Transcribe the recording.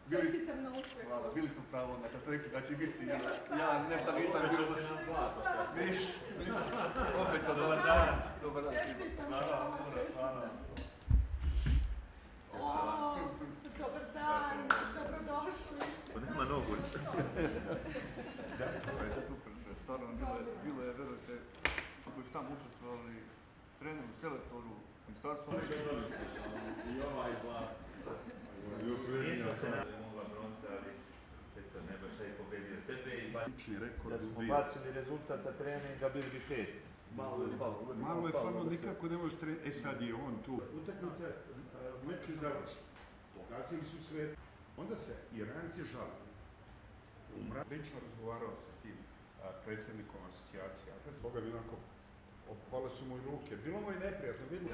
Čestitam na uspjehu. Hvala, bili smo pravo onda kad ste rekli da će biti. Ja nešto nisam bio. Obećao si nam zlato. Obećao sam. Dobar dan. Dobar dan. Čestitam, Hvala. čestitam. Dobar dan, dobrodošli. Pa nema nogu. Super, stvarno bilo je, verujte, koji su tamo učestvovali, treneru, selektoru, ministarstvu. I ovaj zlato. Nismo se mogla bronca, ali eto, Nebojša je pobedio sebe i da smo bacili rezultat sa treninga, bili bi 5. Malo je falno, nikako ne može treniti. Sad je on tu. Utakmica, meč je završen. Pokazali su sve. Onda se Iranci žale. Lično razgovarao sa tim predsjednikom asocijacije. Boga mi onako, opale su mu i ruke. Bilo mu je neprijatno, vidim.